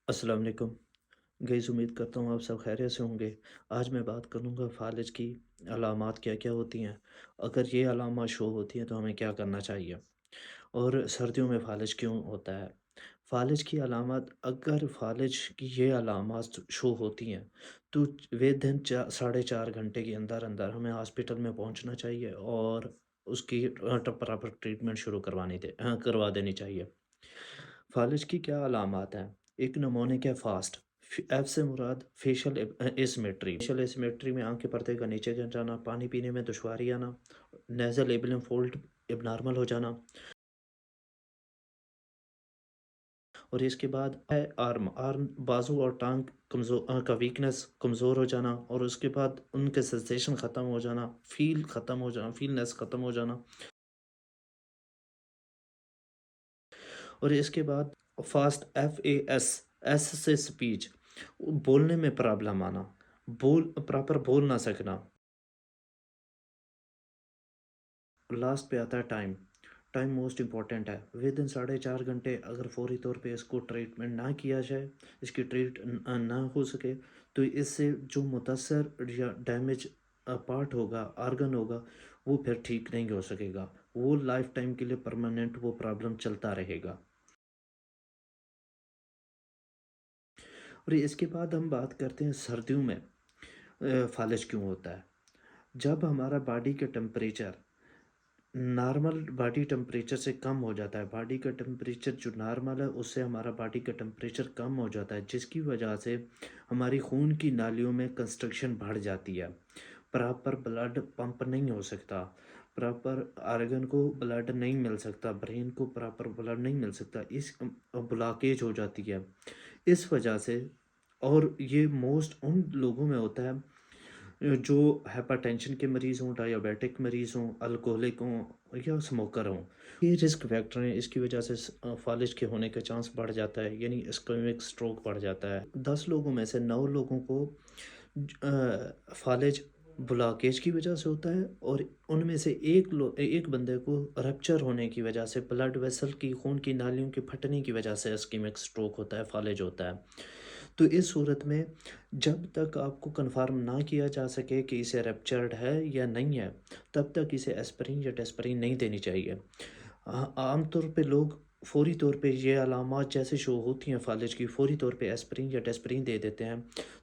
السلام علیکم گائز، امید کرتا ہوں آپ سب خیریت سے ہوں گے۔ آج میں بات کروں گا فالج کی علامات کیا کیا ہوتی ہیں، اگر یہ علامات شو ہوتی ہیں تو ہمیں کیا کرنا چاہیے، اور سردیوں میں فالج کیوں ہوتا ہے۔ فالج کی علامات، اگر فالج کی یہ علامات شو ہوتی ہیں تو دن 4.5 گھنٹے کے اندر اندر ہمیں ہاسپٹل میں پہنچنا چاہیے اور اس کی پراپر ٹریٹمنٹ شروع کروا دینی چاہیے۔ فالج کی کیا علامات ہیں؟ ایک نمونک ہے فاسٹ، ایف سے مراد فیشل اسیمیٹری۔ فیشل اسیمیٹری میں آنکھ کے پردے کا نیچے گر جانا، پانی پینے میں دشواری آنا، نیزل لیبلم فولڈ اب نارمل ہو جانا، اور اس کے بعد ہے آرم بازو اور ٹانگ کا ویکنس کمزور ہو جانا، اور اس کے بعد ان کے سنسیشن ختم ہو جانا، فیلنس ختم ہو جانا، اور اس کے بعد FAST F A S, S سے سپیچ، بولنے میں پرابلم آنا، پراپر بول نہ سکنا۔ لاسٹ پہ آتا ہے ٹائم۔ ٹائم موسٹ امپورٹنٹ ہے، ود ان 4.5 گھنٹے اگر فوری طور پہ اس کو ٹریٹمنٹ نہ کیا جائے، اس کی نہ ہو سکے، تو اس سے جو متاثر یا ڈیمیج پارٹ ہوگا، آرگن ہوگا، وہ پھر ٹھیک نہیں ہو سکے گا، وہ لائف ٹائم کے لیے پرماننٹ وہ پرابلم چلتا رہے گا۔ اور اس کے بعد ہم بات کرتے ہیں سردیوں میں فالج کیوں ہوتا ہے۔ جب ہمارا باڈی کا ٹمپریچر نارمل باڈی ٹمپریچر سے کم ہو جاتا ہے، باڈی کا ٹمپریچر جو نارمل ہے اس سے ہمارا باڈی کا ٹمپریچر کم ہو جاتا ہے، جس کی وجہ سے ہماری خون کی نالیوں میں کنسٹرکشن بڑھ جاتی ہے، پراپر بلڈ پمپ نہیں ہو سکتا، پراپر آرگن کو بلڈ نہیں مل سکتا، برین کو پراپر بلڈ نہیں مل سکتا، اس بلاکیج ہو جاتی ہے اس وجہ سے۔ اور یہ موسٹ ان لوگوں میں ہوتا ہے جو ہائپر ٹینشن کے مریض ہوں، ڈائیابیٹک مریض ہوں، الکوہلک ہوں یا اسموکر ہوں۔ یہ رسک فیکٹر ہیں، اس کی وجہ سے فالج کے ہونے کا چانس بڑھ جاتا ہے، یعنی اسکیمک سٹروک بڑھ جاتا ہے۔ 10 لوگوں میں سے 9 لوگوں کو فالج بلاکیج کی وجہ سے ہوتا ہے، اور ان میں سے ایک بندے کو رپچر ہونے کی وجہ سے، بلڈ ویسل کی، خون کی نالیوں کے پھٹنے کی وجہ سے اسکیمک سٹروک ہوتا ہے، فالج ہوتا ہے۔ تو اس صورت میں جب تک آپ کو کنفرم نہ کیا جا سکے کہ اسے ریپچرڈ ہے یا نہیں ہے، تب تک اسے ایسپرین یا ڈیسپرین نہیں دینی چاہیے۔ عام طور پہ لوگ فوری طور پہ یہ علامات جیسے شو ہوتی ہیں فالج کی، فوری طور پہ ایسپرین یا ڈیسپرین دے دیتے ہیں،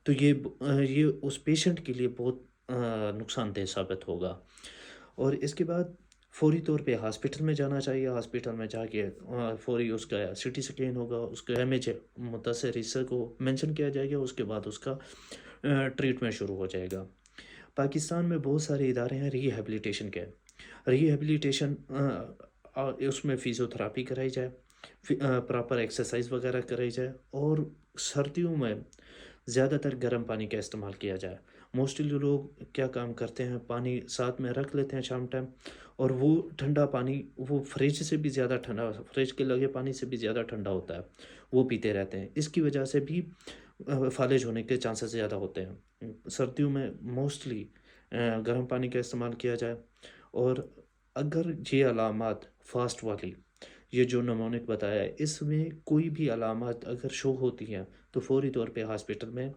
تو یہ اس پیشنٹ کے لیے بہت نقصان دہ ثابت ہوگا۔ اور اس کے بعد فوری طور پہ ہاسپٹل میں جانا چاہیے، ہاسپٹل میں جا کے فوری اس کا سی ٹی سکین ہوگا، اس کا ڈیمیج متاثر حصے کو مینشن کیا جائے گا، اس کے بعد اس کا ٹریٹمنٹ شروع ہو جائے گا۔ پاکستان میں بہت سارے ادارے ہیں ری ہیبلیٹیشن کے، ری ہیبلیٹیشن اس میں فزیوتھراپی کرائی جائے، پراپر ایکسرسائز وغیرہ کرائی جائے، اور سردیوں میں زیادہ تر گرم پانی کا استعمال کیا جائے۔ موسٹلی لوگ کیا کام کرتے ہیں، پانی ساتھ میں رکھ لیتے ہیں شام ٹائم، اور وہ ٹھنڈا پانی، وہ فریج سے بھی زیادہ ٹھنڈا، فریج کے لگے پانی سے بھی زیادہ ٹھنڈا ہوتا ہے، وہ پیتے رہتے ہیں، اس کی وجہ سے بھی فالج ہونے کے چانسز زیادہ ہوتے ہیں۔ سردیوں میں موسٹلی گرم پانی کا استعمال کیا جائے، اور اگر یہ علامات فاسٹ والی، یہ جو نمونک بتایا ہے، اس میں کوئی بھی علامات اگر شو ہوتی ہیں تو فوری طور پہ ہاسپٹل میں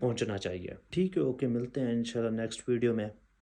پہنچنا چاہیے۔ ٹھیک ہے، اوکے، ملتے ہیں انشاءاللہ نیکسٹ ویڈیو میں۔